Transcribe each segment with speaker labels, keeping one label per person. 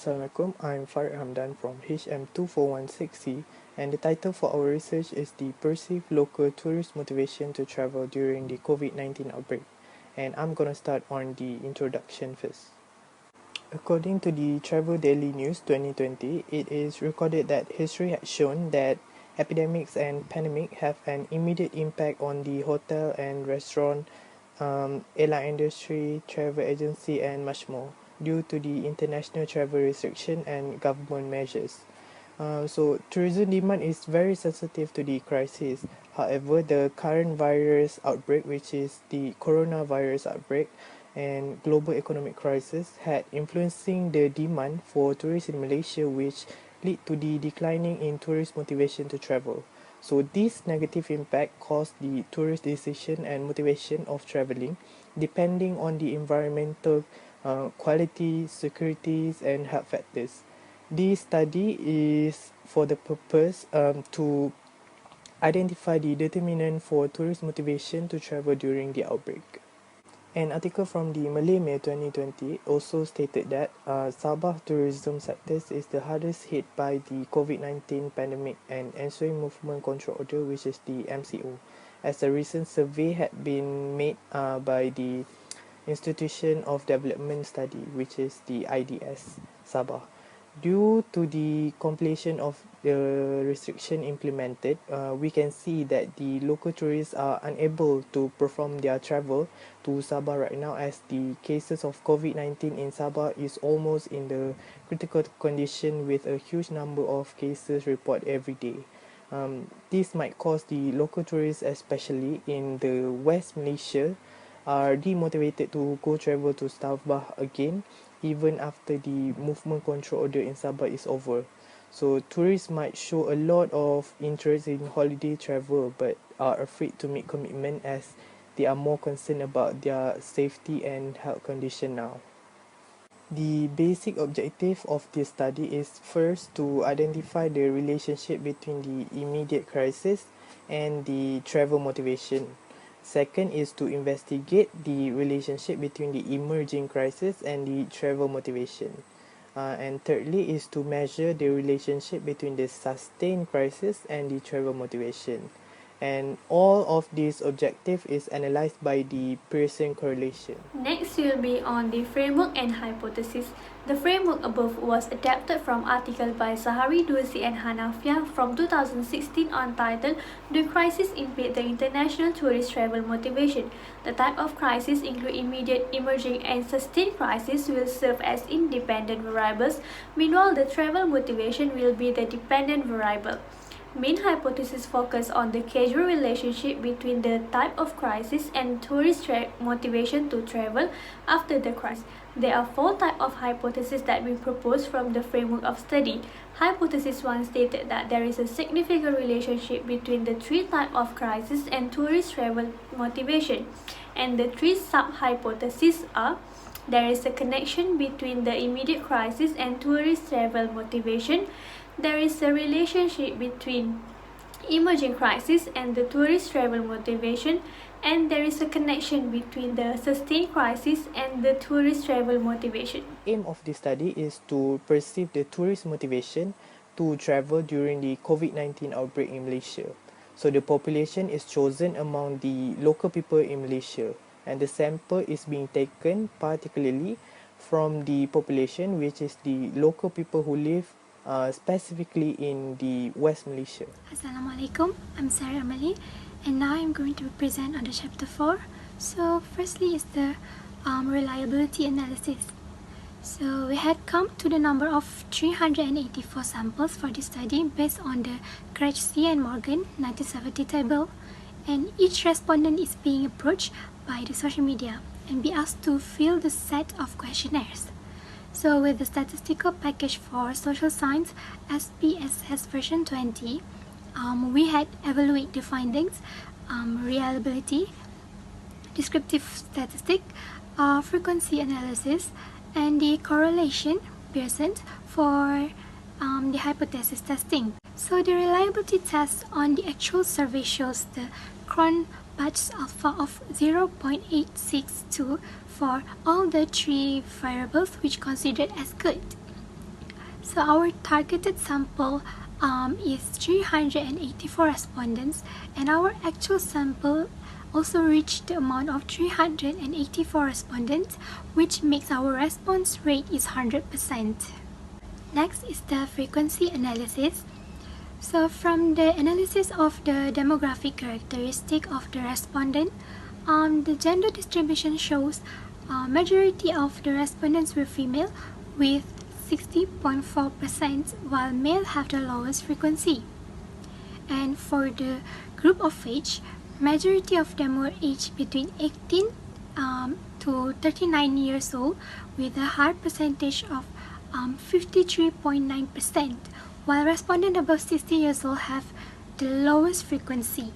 Speaker 1: Assalamualaikum, I'm Farid Hamdan from HM2416C, and the title for our research is the Perceived Local Tourist Motivation to Travel During the COVID-19 Outbreak, and I'm gonna start on the introduction first. According to the Travel Daily News 2020, it is recorded that history has shown that epidemics and pandemic have an immediate impact on the hotel and restaurant, airline industry, travel agency, and much more, due to the international travel restriction and government measures. So tourism demand is very sensitive to the crisis. However, the current virus outbreak, which is the coronavirus outbreak and global economic crisis, had influencing the demand for tourists in Malaysia, which lead to the declining in tourist motivation to travel. So this negative impact caused the tourist decision and motivation of travelling, depending on the environmental quality, securities, and health factors. This study is for the purpose to identify the determinant for tourist motivation to travel during the outbreak. An article from the Malay Mail 2020 also stated that Sabah tourism sectors is the hardest hit by the COVID-19 pandemic and ensuing movement control order, which is the MCO, as a recent survey had been made by the Institution of Development Study, which is the IDS Sabah. Due to the completion of the restriction implemented, we can see that the local tourists are unable to perform their travel to Sabah right now, as the cases of COVID-19 in Sabah is almost in the critical condition with a huge number of cases reported every day. This might cause the local tourists, especially in the West Malaysia, are demotivated to go travel to Sabah again, even after the movement control order in Sabah is over. So tourists might show a lot of interest in holiday travel but are afraid to make commitment, as they are more concerned about their safety and health condition now. The basic objective of this study is first to identify the relationship between the immediate crisis and the travel motivation. Second is to investigate the relationship between the emerging crisis and the travel motivation. And thirdly is to measure the relationship between the sustained crisis and the travel motivation. And all of these objective is analyzed by the Pearson correlation.
Speaker 2: Next will be on the framework and hypothesis. The framework above was adapted from article by Zahari Dosi and Hanafia from 2016 entitled "The Crisis Impede the International Tourist Travel Motivation." The type of crisis include immediate, emerging, and sustained crisis will serve as independent variables, meanwhile the travel motivation will be the dependent variable. Main hypothesis focus on the causal relationship between the type of crisis and tourist motivation to travel after the crisis. There are 4 types of hypotheses that we propose from the framework of study. Hypothesis 1 stated that there is a significant relationship between the 3 types of crisis and tourist travel motivation. And the 3 sub-hypotheses are: there is a connection between the immediate crisis and tourist travel motivation. There is a relationship between emerging crisis and the tourist travel motivation, and there is a connection between the sustained crisis and the tourist travel motivation.
Speaker 1: Aim of this study is to perceive the tourist motivation to travel during the COVID-19 outbreak in Malaysia. So the population is chosen among the local people in Malaysia, and the sample is being taken particularly from the population, which is the local people who live specifically in the West Malaysia.
Speaker 3: Assalamualaikum, I'm Sarah Amali, and now I'm going to present on the chapter 4. So firstly is the reliability analysis. So we had come to the number of 384 samples for this study based on the Kretschy and Morgan 1970 table, and each respondent is being approached by the social media and be asked to fill the set of questionnaires. So with the statistical package for social science SPSS version 20, we had evaluate the findings, reliability, descriptive statistic, frequency analysis, and the correlation Pearson for the hypothesis testing. So the reliability test on the actual survey shows the cron batch alpha of 0.862 for all the 3 variables which considered as good. So our targeted sample is 384 respondents, and our actual sample also reached the amount of 384 respondents, which makes our response rate is 100%. Next is the frequency analysis. So from the analysis of the demographic characteristic of the respondent, the gender distribution shows majority of the respondents were female with 60.4%, while male have the lowest frequency. And for the group of age, majority of them were aged between 18 to 39 years old with a high percentage of 53.9%, while respondents above 60 years old have the lowest frequency.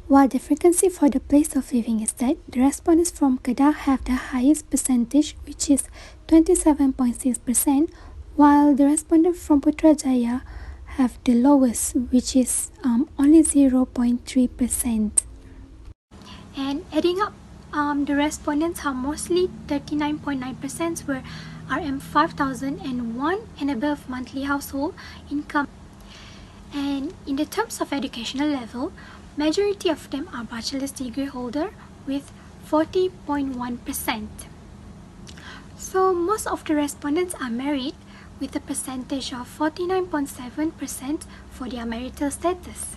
Speaker 3: While the frequency for the place of living is that the respondents from Kedah have the highest percentage, which is 27.6%, while the respondents from Putrajaya have the lowest, which is only 0.3%. And adding up, the respondents are mostly 39.9% were RM5,001 and above monthly household income. And in the terms of educational level, majority of them are bachelor's degree holder with 40.1%. So most of the respondents are married with a percentage of 49.7% for their marital status.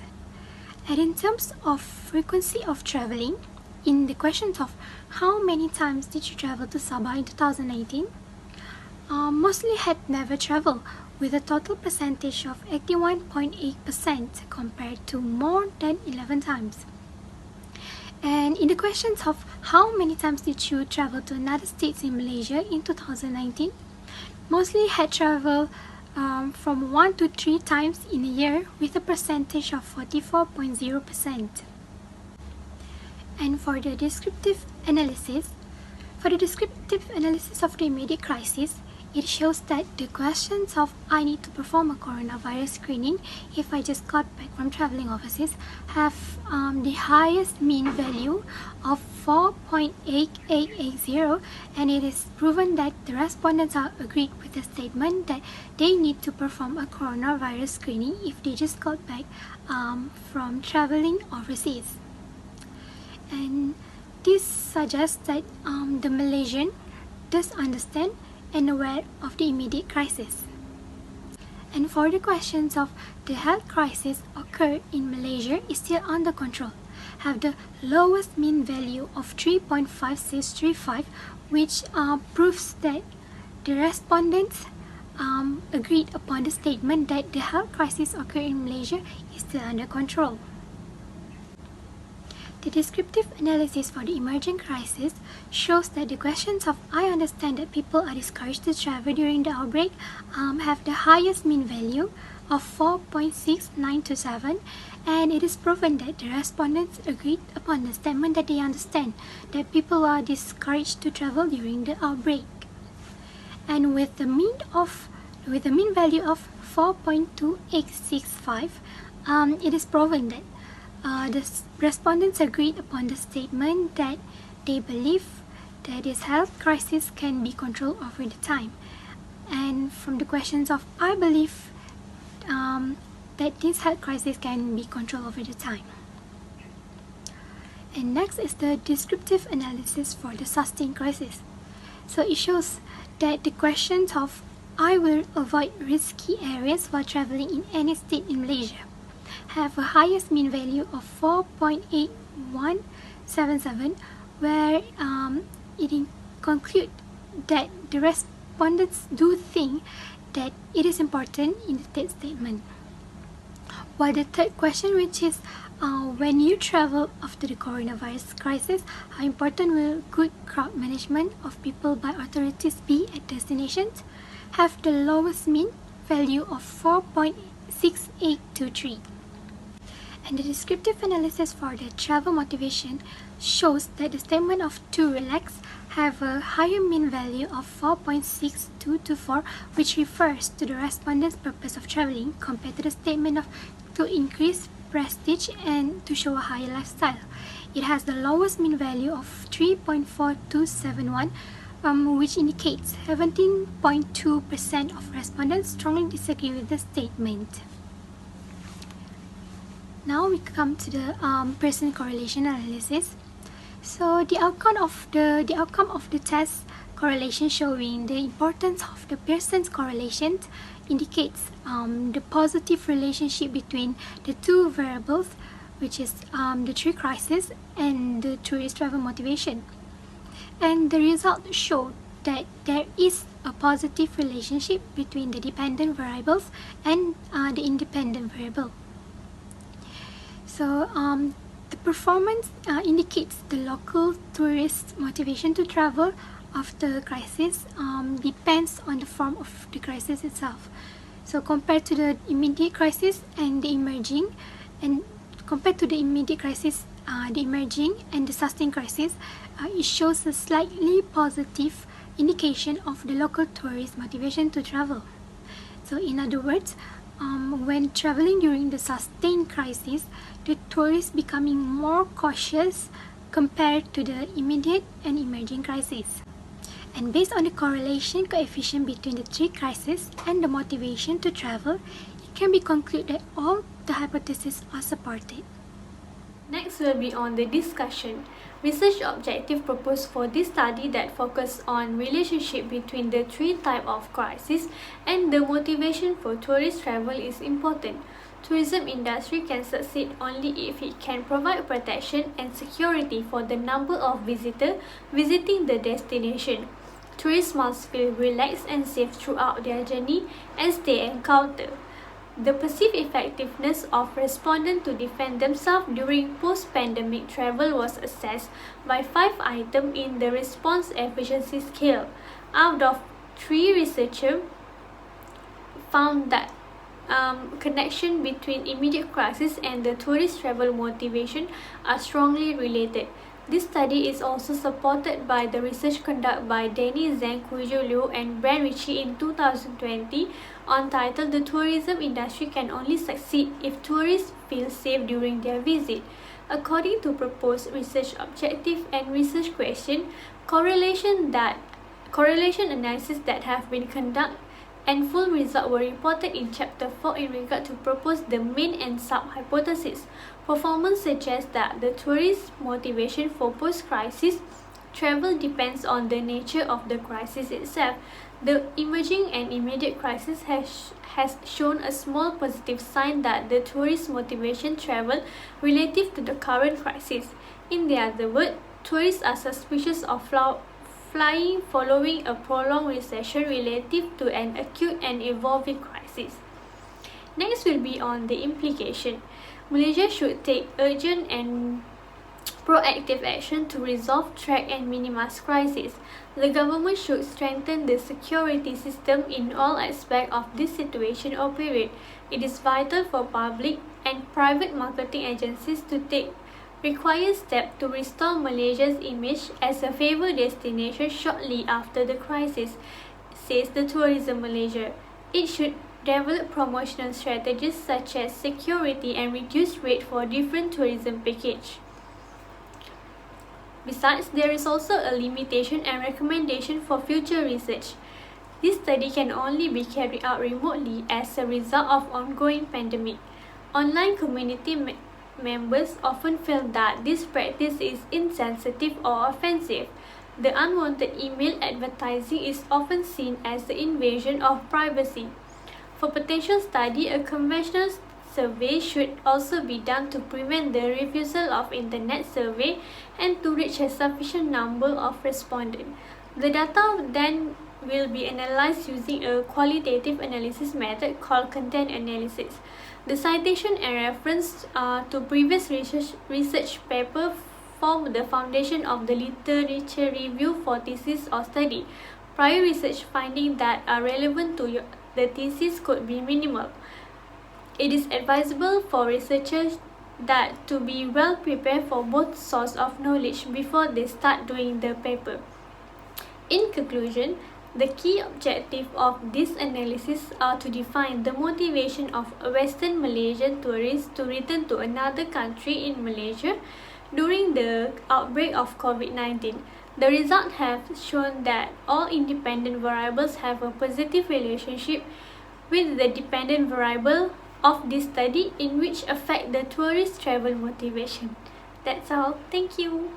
Speaker 3: And in terms of frequency of traveling, in the questions of how many times did you travel to Sabah in 2019, mostly had never traveled, with a total percentage of 81.8% compared to more than 11 times. And in the questions of how many times did you travel to another states in Malaysia in 2019, mostly had traveled from 1 to 3 times in a year with a percentage of 44.0%. And for the descriptive analysis, of the immediate crisis, it shows that the questions of I need to perform a coronavirus screening if I just got back from traveling overseas have the highest mean value of 4.8880, and it is proven that the respondents are agreed with the statement that they need to perform a coronavirus screening if they just got back from traveling overseas. And this suggests that the Malaysian does understand and aware of the immediate crisis. And for the questions of the health crisis occurred in Malaysia is still under control, have the lowest mean value of 3.5635, which proves that the respondents agreed upon the statement that the health crisis occurred in Malaysia is still under control. The descriptive analysis for the emerging crisis shows that the questions of I understand that people are discouraged to travel during the outbreak have the highest mean value of 4.6927, and it is proven that the respondents agreed upon the statement that they understand that people are discouraged to travel during the outbreak. And with the mean value of 4.2865, it is proven that the respondents agreed upon the statement that they believe that this health crisis can be controlled over the time. And from the questions of I believe that this health crisis can be controlled over the time. And next is the descriptive analysis for the sustained crisis. So it shows that the questions of I will avoid risky areas while traveling in any state in Malaysia have a highest mean value of 4.8177, where it conclude that the respondents do think that it is important in the third statement. While the third question, which is when you travel after the coronavirus crisis, how important will good crowd management of people by authorities be at destinations, have the lowest mean value of 4.6823. And the descriptive analysis for the travel motivation shows that the statement of to relax have a higher mean value of 4.6224, which refers to the respondent's purpose of traveling compared to the statement of to increase prestige and to show a higher lifestyle. It has the lowest mean value of 3.4271, which indicates 17.2% of respondents strongly disagree with the statement. Now we come to the person correlation analysis. So the outcome of the test correlation showing the importance of the Pearson's correlation indicates the positive relationship between the two variables, which is the three crises and the tourist travel motivation. And the result showed that there is a positive relationship between the dependent variables and the independent variable. So the performance indicates the local tourist motivation to travel after crisis depends on the form of the crisis itself. So compared to the immediate crisis and the emerging, and compared to the immediate crisis, the emerging and the sustained crisis, it shows a slightly positive indication of the local tourist motivation to travel. So in other words, when traveling during the sustained crisis, the tourists becoming more cautious compared to the immediate and emerging crisis. And based on the correlation coefficient between the three crises and the motivation to travel, it can be concluded that all the hypotheses are supported.
Speaker 2: Next will be on the discussion. Research objective proposed for this study that focus on relationship between the three types of crisis and the motivation for tourist travel is important. Tourism industry can succeed only if it can provide protection and security for the number of visitors visiting the destination. Tourists must feel relaxed and safe throughout their journey as they encounter. The perceived effectiveness of respondents to defend themselves during post-pandemic travel was assessed by 5 items in the response efficiency scale. Out of 3 researchers found that connection between immediate crisis and the tourist travel motivation are strongly related. This study is also supported by the research conducted by Danny Zhang, Kuiju Liu, and Brent Ritchie in 2020 on titled "The Tourism Industry Can Only Succeed If Tourists Feel Safe During Their Visit." According to proposed research objective and research question, correlation analysis that have been conducted and full results were reported in Chapter 4 in regard to propose the main and sub-hypothesis. Performance suggests that the tourist motivation for post-crisis travel depends on the nature of the crisis itself. The emerging and immediate crisis has shown a small positive sign that the tourist motivation travel relative to the current crisis. In the other words, tourists are suspicious of flying following a prolonged recession relative to an acute and evolving crisis. Next will be on the implication. Malaysia should take urgent and proactive action to resolve, track and minimize crisis. The government should strengthen the security system in all aspects of this situation or period. It is vital for public and private marketing agencies to take required steps to restore Malaysia's image as a favoured destination shortly after the crisis, says the Tourism Malaysia. It should develop promotional strategies such as security and reduced rate for different tourism packages. Besides, there is also a limitation and recommendation for future research. This study can only be carried out remotely as a result of ongoing pandemic. Online community members often feel that this practice is insensitive or offensive. The unwanted email advertising is often seen as the invasion of privacy. For potential study, a conventional survey should also be done to prevent the refusal of internet survey and to reach a sufficient number of respondents. The data then will be analyzed using a qualitative analysis method called content analysis. The citation and reference to previous research paper form the foundation of the literature review for thesis or study. Prior research findings that are relevant to the thesis could be minimal. It is advisable for researchers that to be well prepared for both sources of knowledge before they start doing the paper. In conclusion, the key objective of this analysis are to define the motivation of Western Malaysian tourists to return to another country in Malaysia during the outbreak of COVID-19. The results have shown that all independent variables have a positive relationship with the dependent variable of this study in which affect the tourist travel motivation. That's all. Thank you.